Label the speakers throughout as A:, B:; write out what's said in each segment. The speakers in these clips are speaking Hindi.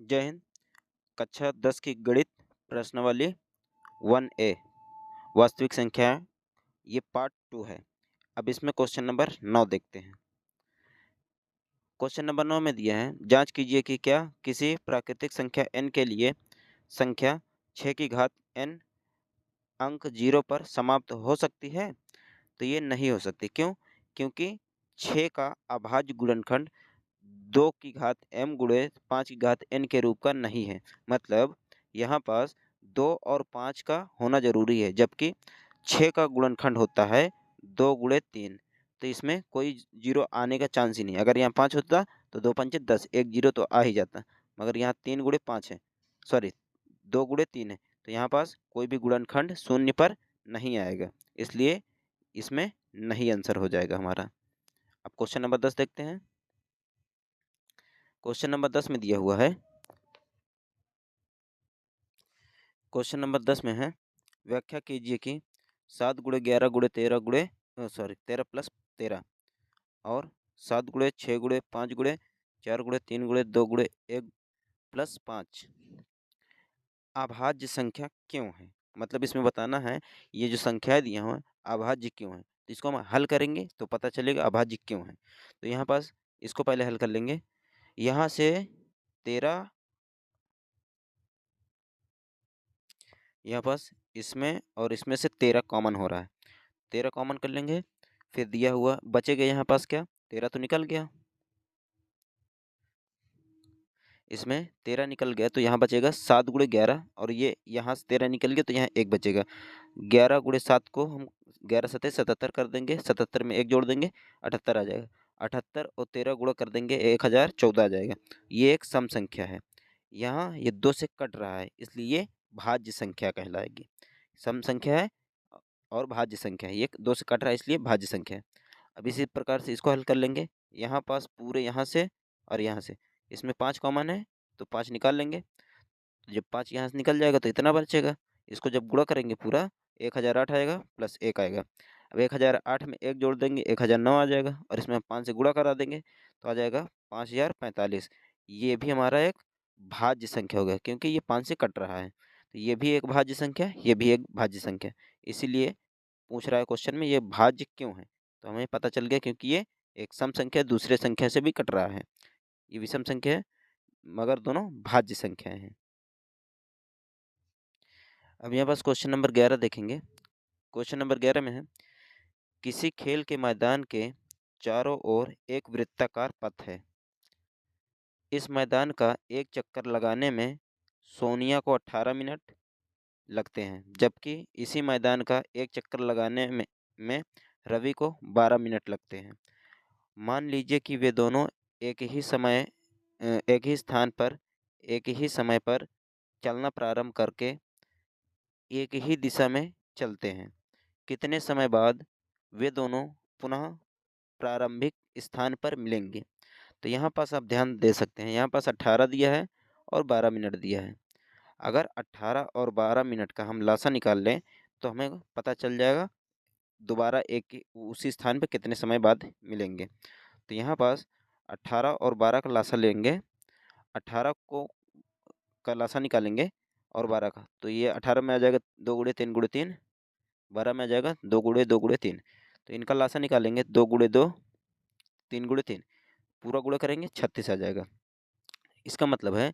A: जय हिंद। कक्षा 10 की गणित प्रश्नावली 1A वास्तविक संख्या, ये पार्ट 2 है। अब इसमें क्वेश्चन नंबर 9 देखते हैं। क्वेश्चन नंबर 9 में दिया है, जांच कीजिए कि क्या किसी प्राकृतिक संख्या n के लिए संख्या 6 की घात n अंक 0 पर समाप्त हो सकती है। तो ये नहीं हो सकती। क्यों? क्योंकि 6 का अभाज्य गुणनखंड 2 की घात m गुणे 5 की घात n के रूप का नहीं है। मतलब यहाँ पास 2 और 5 का होना जरूरी है, जबकि 6 का गुणनखंड होता है 2 गुणे 3। तो इसमें कोई जीरो आने का चांस ही नहीं। अगर यहाँ 5 होता तो 2 पंचे 10, एक जीरो तो आ ही जाता। मगर यहाँ 3 गुणे 5 है, सॉरी 2 गुणे 3 है, तो यहाँ पास कोई भी गुणनखंड शून्य पर नहीं आएगा, इसलिए इसमें नहीं आंसर हो जाएगा हमारा। अब क्वेश्चन नंबर 10 देखते हैं। क्वेश्चन नंबर 10 में दिया हुआ है, क्वेश्चन नंबर 10 में है, व्याख्या कीजिए कि 7 गुणे 11 गुणे 13 गुणे 13 प्लस 13 और 7 गुणे 6 गुणे 5 गुणे 4 गुणे 3 गुणे 2 गुणे 1 प्लस 5 अभाज्य संख्या क्यों है। मतलब इसमें बताना है ये जो संख्या दिया हुआ है अभाज्य क्यों है। तो इसको हम हल करेंगे तो पता चलेगा अभाज्य क्यों है। तो यहाँ पास इसको पहले हल कर लेंगे। यहाँ से 13, यहाँ पास इसमें और इसमें से 13 कॉमन हो रहा है, 13 कॉमन कर लेंगे। फिर दिया हुआ बचेगा यहाँ पास क्या, 13 तो निकल गया, इसमें 13 निकल गया तो यहाँ बचेगा 7 गुणे 11 और ये यहाँ से 13 निकल गया तो यहाँ 1 बचेगा। 11 गुणे 7 को हम 11 सत्ते 77 कर देंगे, 77 में 1 जोड़ देंगे 78 आ जाएगा। 78 और 13 गुणा कर देंगे 1014 आ जाएगा। ये एक सम संख्या है, यहाँ ये 2 से कट रहा है, इसलिए ये भाज्य संख्या कहलाएगी। सम संख्या है और भाज्य संख्या है, ये 2 से कट रहा है इसलिए भाज्य संख्या है। अब इसी प्रकार से इसको हल कर लेंगे। यहाँ पास पूरे यहाँ से और यहाँ से इसमें 5 कॉमन है तो 5 निकाल लेंगे। तो जब 5 यहाँ से निकल जाएगा तो इतना बचेगा। इसको जब गुणा करेंगे पूरा 1008 आएगा प्लस 1 आएगा। अब 1008 में 1 जोड़ देंगे 1009 आ जाएगा और इसमें 5 से गुणा करा देंगे तो आ जाएगा 5045। ये भी हमारा एक भाज्य संख्या हो गया, क्योंकि ये 5 से कट रहा है। तो ये भी एक भाज्य संख्या, ये भी एक भाज्य संख्या, इसीलिए पूछ रहा है क्वेश्चन में ये भाज्य क्यों है। तो हमें पता चल गया क्योंकि ये एक सम संख्या दूसरे संख्या से भी कट रहा है। ये विषम संख्या है मगर दोनों भाज्य संख्याएं हैं। अब यहाँ पास क्वेश्चन नंबर 11 देखेंगे। क्वेश्चन नंबर 11 में है, किसी खेल के मैदान के चारों ओर एक वृत्ताकार पथ है। इस मैदान का एक चक्कर लगाने में सोनिया को 18 मिनट लगते हैं, जबकि इसी मैदान का एक चक्कर लगाने में रवि को 12 मिनट लगते हैं। मान लीजिए कि वे दोनों एक ही स्थान पर एक ही समय पर चलना प्रारंभ करके एक ही दिशा में चलते हैं। कितने समय बाद वे दोनों पुनः प्रारंभिक स्थान पर मिलेंगे। तो यहाँ पास आप ध्यान दे सकते हैं, यहाँ पास 18 दिया है और 12 मिनट दिया है। अगर 18 और 12 मिनट का हम लासा निकाल लें तो हमें पता चल जाएगा दोबारा एक उसी स्थान पर कितने समय बाद मिलेंगे। तो यहाँ पास 18 और 12 का लासा लेंगे, 18 को का लासा निकालेंगे और 12 का, तो ये 18 में आ जाएगा 2 गुणे 3 गुणे 3, 12 में आ जाएगा 2 गुणे 2 गुणे 3। तो इनका लासा निकालेंगे 2 गुणे 2 3 गुणे 3, पूरा गुणा करेंगे 36 आ जाएगा। इसका मतलब है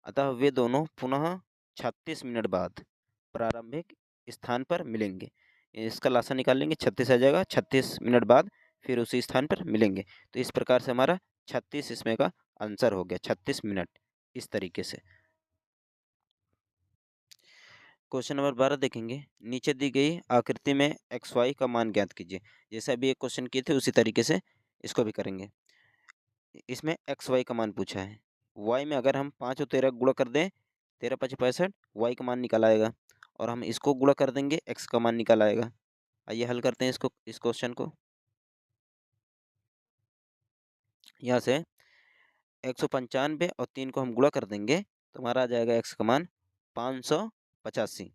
A: अतः वे दोनों पुनः 36 मिनट बाद प्रारंभिक स्थान पर मिलेंगे। इसका लासा निकालेंगे 36 आ जाएगा, 36 मिनट बाद फिर उसी स्थान पर मिलेंगे। तो इस प्रकार से हमारा 36 इसमें का आंसर हो गया, 36 मिनट, इस तरीके से। क्वेश्चन नंबर 12 देखेंगे। नीचे दी गई आकृति में एक्स वाई का मान ज्ञात कीजिए। जैसे अभी एक क्वेश्चन किए थे उसी तरीके से इसको भी करेंगे। इसमें एक्स वाई का मान पूछा है। वाई में अगर हम 5 और 13 गुणा कर दें, 13 5 65, वाई का मान निकल आएगा। और हम इसको गुणा कर देंगे, एक्स का मान निकल आएगा। आइए हल करते हैं इसको, इस क्वेश्चन को। यहाँ से 195 और 3 को हम गुणा कर देंगे तो हमारा आ जाएगा एक्स का मान 585।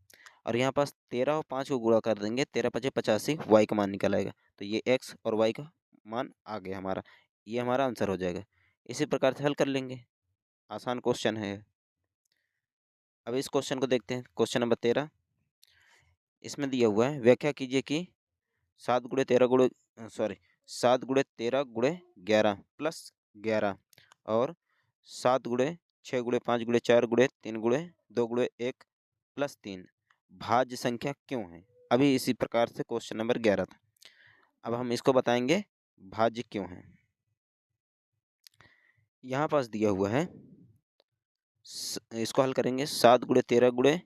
A: और यहाँ पास 13 और 5 को गुणा कर देंगे, 13 5 85, वाई का मान निकल आएगा। तो ये एक्स और वाई का मान आ गया हमारा, ये हमारा आंसर हो जाएगा। इसी प्रकार से हल कर लेंगे, आसान क्वेश्चन है। अब इस क्वेश्चन को देखते हैं, क्वेश्चन नंबर 13। इसमें दिया हुआ है, व्याख्या कीजिए कि 7 गुणे 13 गुणे 7 गुणे 13 गुणे 11 प्लस 11 और 7 गुणे 6 गुणे 5 गुणे 4 गुणे 3 गुणे 2 गुणे 1 प्लस 3 भाज्य संख्या क्यों है। अभी इसी प्रकार से क्वेश्चन नंबर 11 था। अब हम इसको बताएंगे भाज्य क्यों है। यहाँ पास दिया हुआ है, इसको हल करेंगे 7 गुणे 13 गुणे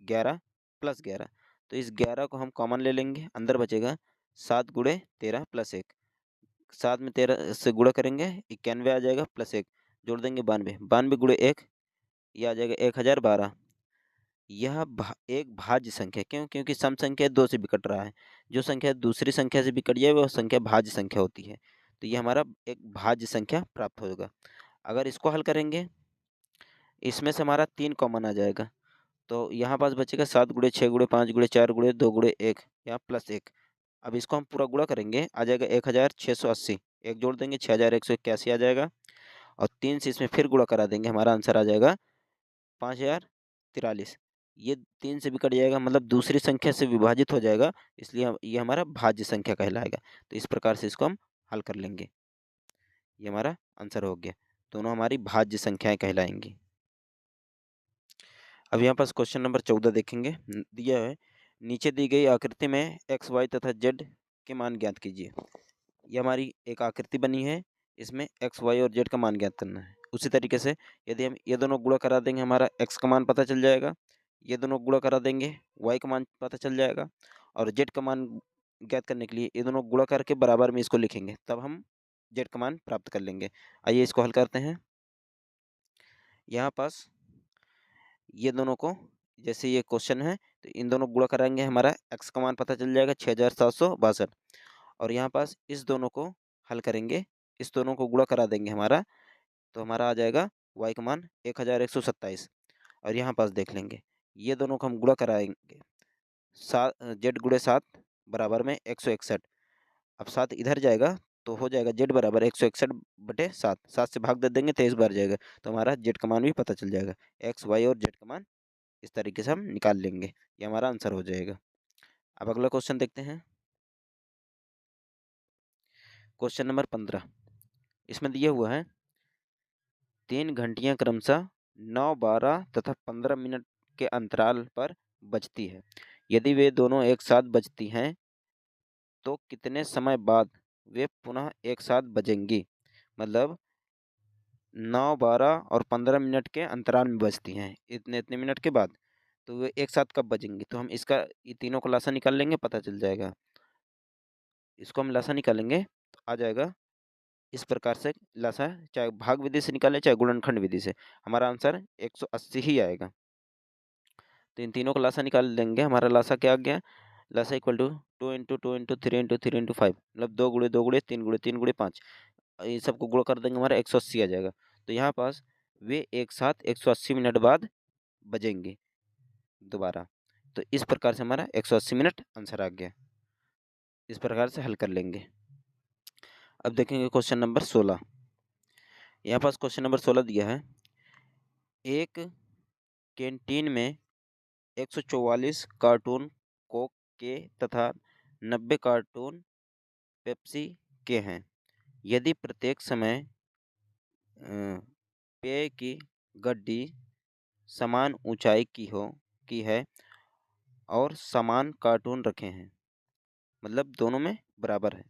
A: 11 प्लस 11। तो इस 11 को हम कॉमन ले लेंगे, अंदर बचेगा 7 गुणे 13 प्लस 1। 7 में 13 से गुणा करेंगे 91 आ जाएगा, प्लस 1 जोड़ देंगे 92। 92 गुणे 1 ये आ जाएगा 1012। यह एक भाज्य संख्या क्यों, क्योंकि सम संख्या 2 से बिकट रहा है। जो संख्या दूसरी संख्या से बिकट जाए वह संख्या भाज्य संख्या होती है। तो ये हमारा एक भाज्य संख्या प्राप्त होगा। अगर इसको हल करेंगे, इसमें से हमारा 3 कॉमन आ जाएगा। तो यहाँ पास बचेगा 7 गुणे 6 गुणे 5 गुणे 4 गुणे 2 गुणे 1, यहाँ प्लस 1। अब इसको हम पूरा गुणा करेंगे, आ जाएगा 1680। एक जोड़ देंगे 6181 आ जाएगा, और 3 से इसमें फिर गुणा करा देंगे, हमारा आंसर आ जाएगा 5043। ये 3 से भी कट जाएगा, मतलब दूसरी संख्या से विभाजित हो जाएगा, इसलिए ये हमारा भाज्य संख्या कहलाएगा। तो इस प्रकार से इसको हम हल कर लेंगे। ये हमारा आंसर हो गया, दोनों हमारी भाज्य संख्याएं कहलाएंगी। अब यहाँ पास क्वेश्चन नंबर 14 देखेंगे। दिया है, नीचे दी गई आकृति में एक्स वाई तथा जेड के मान ज्ञात कीजिए। ये हमारी एक आकृति बनी है, इसमें एक्स वाई और जेड का मान ज्ञात करना है। उसी तरीके से यदि हम ये दोनों गुणा करा देंगे, हमारा एक्स का मान पता चल जाएगा। ये दोनों गुणा करा देंगे, वाई का मान पता चल जाएगा। और जेड का मान ज्ञात करने के लिए ये दोनों गुणा करके बराबर में इसको लिखेंगे, तब हम जेड का मान प्राप्त कर लेंगे। आइए इसको हल करते हैं। यहाँ पास ये दोनों को, जैसे ये क्वेश्चन है, तो इन दोनों गुणा कराएंगे, हमारा एक्स का मान पता चल जाएगा 6762। और यहाँ पास इस दोनों को हल करेंगे, इस दोनों को गुणा करा देंगे हमारा, तो हमारा आ जाएगा वाई का मान 1127। और यहाँ पास देख लेंगे, ये दोनों को हम गुणा कराएंगे, 7 जेड गुणे 7 बराबर में 161। अब 7 इधर जाएगा तो हो जाएगा जेड बराबर 161/7। 7 से भाग दे देंगे, 23 बार जाएगा, तो हमारा जेड का मान भी पता चल जाएगा। एक्स वाई और जेड का मान इस तरीके से हम निकाल लेंगे, ये हमारा आंसर हो जाएगा। अब अगला क्वेश्चन देखते हैं, क्वेश्चन नंबर 15। इसमें दिया हुआ है, 3 घंटियां क्रमशः 9, 12 तथा 15 मिनट के अंतराल पर बजती है। यदि वे दोनों एक साथ बजती हैं तो कितने समय बाद वे पुनः एक साथ बजेंगी। मतलब 9, 12 और 15 मिनट के अंतराल में बजती हैं, इतने इतने मिनट के बाद, तो वे एक साथ कब बजेंगी। तो हम इसका, ये तीनों का लासा निकाल लेंगे, पता चल जाएगा। इसको हम लासा निकालेंगे तो आ जाएगा इस प्रकार से लासा, चाहे भाग विधि से निकालें चाहे गुणनखंड विधि से, हमारा आंसर 180 ही आएगा। तो इन तीनों का लासा निकाल लेंगे, हमारा लासा क्या आ गया, लासा इक्वल टू 2 × 2 × 3 × 3 × 5, मतलब 2 गुणे 2 गुणे 3 गुणे 3 गुणे 5। ये सबको गुणा कर देंगे, हमारा 180 आ जाएगा। तो यहाँ पास वे एक साथ 180 मिनट बाद बजेंगे दोबारा। तो इस प्रकार से हमारा 180 मिनट आंसर आ गया। इस प्रकार से हल कर लेंगे। अब देखेंगे क्वेश्चन नंबर 16। यहाँ पास क्वेश्चन नंबर 16 दिया है, एक कैंटीन में 144 कार्टून कोक के तथा 90 कार्टून पेप्सी के हैं। यदि प्रत्येक समय पेय की गड्डी समान ऊंचाई की है और समान कार्टून रखे हैं, मतलब दोनों में बराबर है,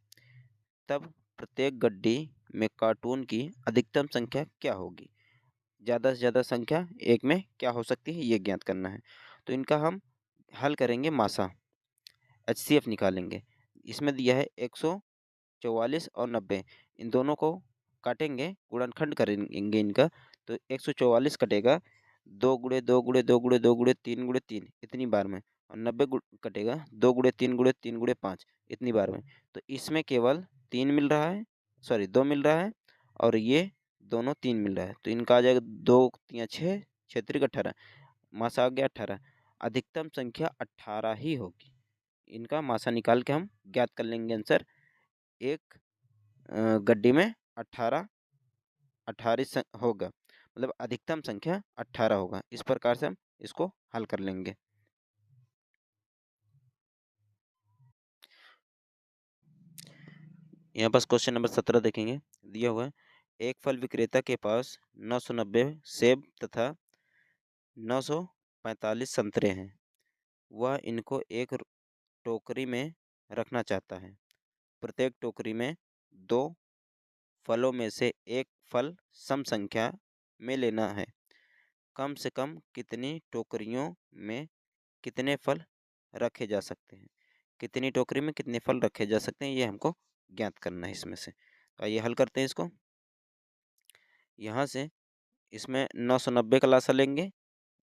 A: तब प्रत्येक गड्डी में कार्टून की अधिकतम संख्या क्या होगी। ज़्यादा से ज़्यादा संख्या एक में क्या हो सकती है, ये ज्ञात करना है। तो इनका हम हल करेंगे, मासा HCF निकालेंगे। इसमें दिया है 144 और 90, इन दोनों को काटेंगे, गुणनखंड करेंगे इनका, तो 144 कटेगा 2 गुणे 2 गुणे 2 गुणे 2 गुणे 3 गुणे 3 इतनी बार में, और 90 कटेगा 2 गुणे 3 गुणे 3 गुणे 5 इतनी बार में। तो इसमें केवल 3 मिल रहा है, सॉरी 2 मिल रहा है, और ये दोनों 3 मिल रहा है, तो इनका आ जाएगा 2 3 6 6 3 18, मासा आ गया 18। अधिकतम संख्या 18 ही होगी। इनका मासा निकाल के हम ज्ञात कर लेंगे आंसर। एक गड्डी में 18 होगा, मतलब अधिकतम संख्या 18 होगा। इस प्रकार से हम इसको हल कर लेंगे। यहाँ पास क्वेश्चन नंबर 17 देखेंगे, दिया हुआ है एक फल विक्रेता के पास 990 सेब तथा 945 संतरे हैं। वह इनको एक टोकरी में रखना चाहता है। प्रत्येक टोकरी में दो फलों में से एक फल सम संख्या में लेना है। कम से कम कितनी टोकरियों में कितने फल रखे जा सकते हैं? कितनी टोकरी में कितने फल रखे जा सकते हैं, ये हमको ज्ञात करना है इसमें से। तो आइए हल करते हैं इसको। यहाँ से इसमें 990 का लासा लेंगे,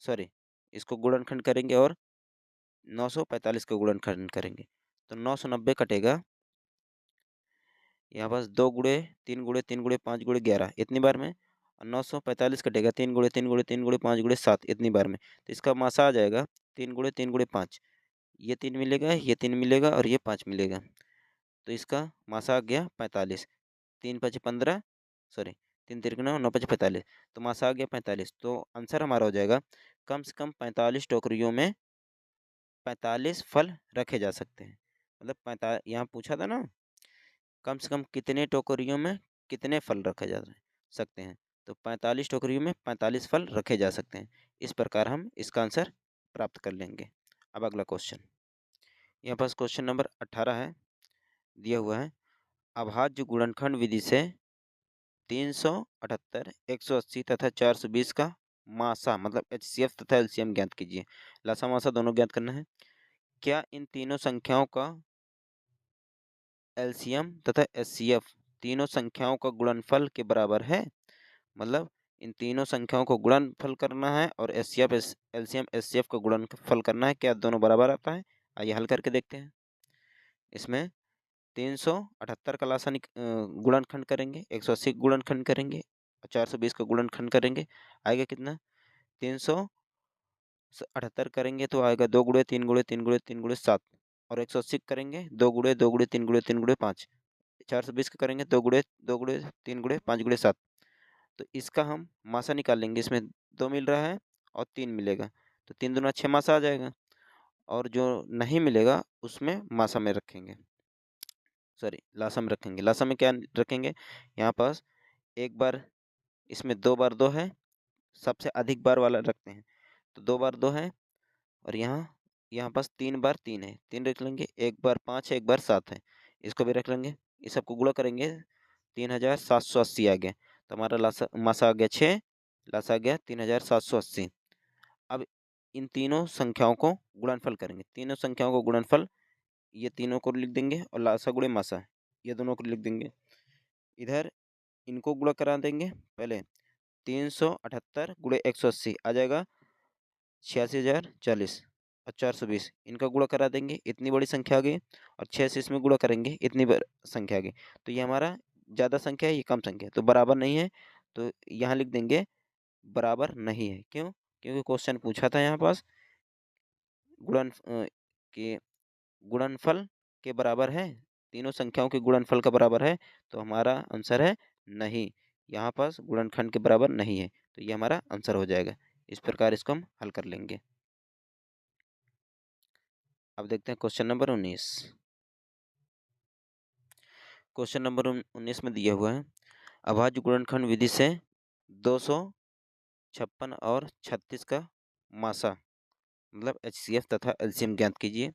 A: सॉरी इसको गुणनखंड करेंगे और 945 का गुणनखंड करेंगे। तो 990 कटेगा, यहाँ पास 2 गुणे 3 गुणे 3 गुणे 5 गुणे 11 इतनी बार में, और 945 कटेगा 3 गुणे 3 गुणे 3 गुणे 5 गुणे 7 इतनी बार में। तो इसका मासा आ जाएगा 3 गुणे 3 गुणे 5, ये 3 मिलेगा, ये 3 मिलेगा और ये 5 मिलेगा। तो इसका मासा आ गया 45। 3 5 15, सॉरी 3 तिरक 9, 9 5 45, तो मासा आ गया 45। तो आंसर हमारा हो जाएगा कम से कम 45 टोकरियों में 45 फल रखे जा सकते हैं। मतलब 45, यहाँ पूछा था ना कम से कम कितने टोकरियों में कितने फल रखे जा सकते हैं, तो 45 टोकरियों में 45 फल रखे जा सकते हैं। इस प्रकार हम इसका आंसर प्राप्त कर लेंगे। अब अगला क्वेश्चन, यहाँ पास क्वेश्चन नंबर 18 है, दिया हुआ है अभाज्य गुणनखंड विधि से 378, 180 तथा 420 का मासा मतलब एचसीएफ तथा एलसीएम ज्ञात कीजिए। लासा मासा दोनों ज्ञात करना है। क्या इन तीनों संख्याओं का एलसीएम तथा एचसीएफ तीनों संख्याओं का गुणनफल के बराबर है? मतलब इन तीनों संख्याओं को गुणनफल करना है और एचसीएफ एलसीएम एचसीएफ का गुणनफल करना है, क्या दोनों बराबर आता है? आइए हल करके देखते हैं। इसमें 378 का लासा गुणनखंड करेंगे, 180 गुणनखंड करेंगे और 420 का गुणनखंड करेंगे, आएगा कितना? 378 करेंगे तो आएगा 2 गुणे 3 गुणे 3 गुणे 3 गुणे 7, और 180 करेंगे 2 गुणे 2 गुणे 3 गुणे 3 गुणे 5, 420 का करेंगे 2 गुणे 2 गुणे 3 गुणे 5 गुणे 7। तो इसका हम मासा निकाल लेंगे। इसमें 2 मिल रहा है और 3 मिलेगा, तो 3 दूना 6 मासा आ जाएगा, और जो नहीं मिलेगा उसमें मासा में रखेंगे, सॉरी लासा में रखेंगे। लासा में क्या रखेंगे? यहाँ पास एक बार, इसमें 2 बार 2 है, सबसे अधिक बार वाला रखते हैं, तो 2 बार 2 है, और यहाँ यहाँ पास 3 बार 3 है, 3 रख लेंगे, एक बार 5 है, एक बार 7 है, इसको भी रख लेंगे। इस सबको गुणा करेंगे 3780 आ गया, तो हमारा लासा मासा आ गया 6, लासा आ गया 3780। अब इन तीनों संख्याओं को गुणनफल करेंगे, तीनों संख्याओं को गुणनफल, ये तीनों को लिख देंगे और लासा गुणे मासा ये दोनों को लिख देंगे। इधर इनको गुणा करा देंगे पहले, 378 गुणे 180 आ जाएगा 86,040 और 420, इनका गुणा करा देंगे, इतनी बड़ी संख्या आ गई, और 6 से इसमें गुणा करेंगे, इतनी संख्या आ गई। तो ये हमारा ज़्यादा संख्या है, ये कम संख्या है, तो बराबर नहीं है, तो यहाँ लिख देंगे बराबर नहीं है। क्यों? क्योंकि क्वेश्चन पूछा था यहाँ पास के गुणनफल के बराबर है, तीनों संख्याओं के गुणनफल का बराबर है, तो हमारा आंसर है नहीं, यहाँ पास गुणनखंड के बराबर नहीं है, तो ये हमारा आंसर हो जाएगा। इस प्रकार इसको हम हल कर लेंगे। अब देखते हैं क्वेश्चन नंबर 19। क्वेश्चन नंबर 19 में दिया हुआ है अभाज्य गुणनखंड विधि से 256 और 36 का मासा मतलब एचसीएफ तथा एलसीएम ज्ञात कीजिए।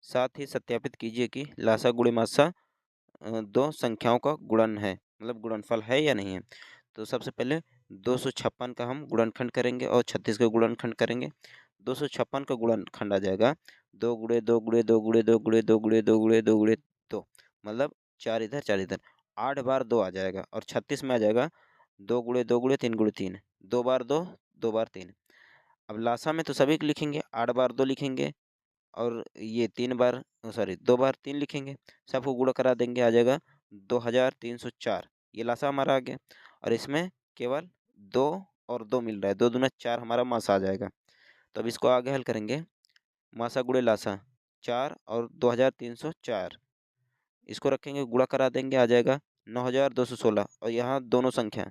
A: साथ ही सत्यापित कीजिए कि लासा गुणे मासा दो संख्याओं का गुणन है, मतलब गुणनफल है या नहीं है। तो सबसे पहले 256 का हम गुणनखंड करेंगे और 36 का गुणनखंड करेंगे। 256 का गुणनखंड आ जाएगा 2 गुणे 2 गुणे 2 गुणे 2 गुणे 2 गुणे 2 गुणे 2 गुणे 2, मतलब 4 इधर 4 इधर, 8 बार 2 आ जाएगा, और 36 में आ जाएगा 2 गुणे 2 गुणे 3 गुणे 3, 2 बार 2 2 बार 3। अब लासा में तो सभी को लिखेंगे, 8 बार 2 लिखेंगे, और ये 3 बार, सॉरी 2 बार 3 लिखेंगे, सबको गुणा करा देंगे, आ जाएगा 2304। ये लासा हमारा आ गया, और इसमें केवल 2 और 2 मिल रहा है, 2 दूना 4 हमारा मासा आ जाएगा। तो अब इसको आगे हल करेंगे, मासा गुणे लासा 4 और 2304, इसको रखेंगे गुणा करा देंगे, आ जाएगा 9216, और यहाँ दोनों संख्या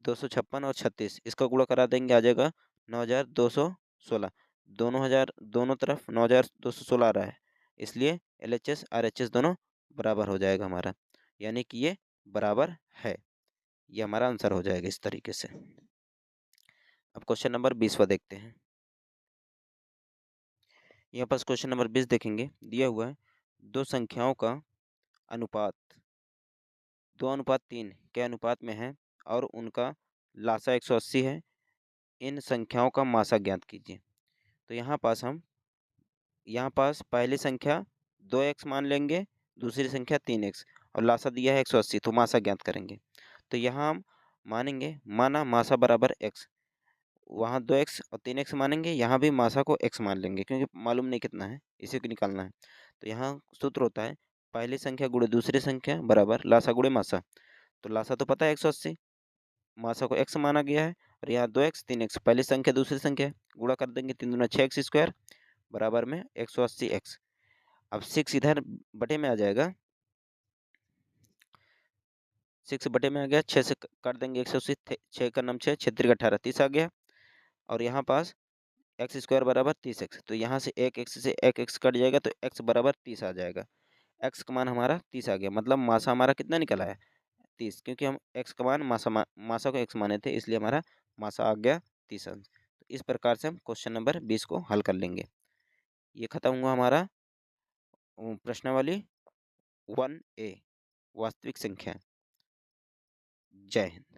A: 256 और 36, इसका गुणा करा देंगे, आ जाएगा 9224। 16, दोनों तरफ 9216 आ रहा है, इसलिए LHS RHS दोनों बराबर हो जाएगा हमारा, यानी कि ये बराबर है। ये हमारा आंसर हो जाएगा इस तरीके से। अब क्वेश्चन नंबर 20वां देखते हैं। यहाँ पास क्वेश्चन नंबर 20 देखेंगे, दिया हुआ है दो संख्याओं का अनुपात 2:3 के अनुपात में है और उनका लासा 180 है। इन संख्याओं का मासा ज्ञात कीजिए। तो यहाँ पास पहली संख्या 2x मान लेंगे, दूसरी संख्या 3x और लासा दिया है 180, तो मासा ज्ञात करेंगे। तो यहाँ हम मानेंगे, माना मासा बराबर x, वहाँ 2x और 3x मानेंगे, यहाँ भी मासा को x मान लेंगे क्योंकि मालूम नहीं कितना है, इसी को निकालना है। तो यहाँ सूत्र होता है पहली संख्या गुणे दूसरी संख्या बराबर लासा गुणे मासा। तो लासा तो पता है 180, मासा को x माना गया है, और यहाँ 2x 3x पहली संख्या दूसरी संख्या, गुणा कर देंगे, 3 दूना 6x स्क्वायर बराबर में 180x। अब 6 इधर बटे में आ जाएगा, 6 बटे में आ गया, 6 से काट देंगे 180, 6 का नाम 6, 6 3 18, 30 आ गया। और यहाँ पास एक्स स्क्वायर बराबर 30x, तो यहाँ से एक एक्स से एक एक्स कट जाएगा, तो x बराबर 30 आ जाएगा। x का मान हमारा 30 आ गया, मतलब मासा हमारा कितना निकला है 30, क्योंकि हम x का मान मासा को x माने थे, इसलिए हमारा मासा आ गया 30 अंश। तो इस प्रकार से हम क्वेश्चन नंबर 20 को हल कर लेंगे। ये खत्म हुआ हमारा प्रश्नावली 1A वास्तविक संख्या। जय हिंद।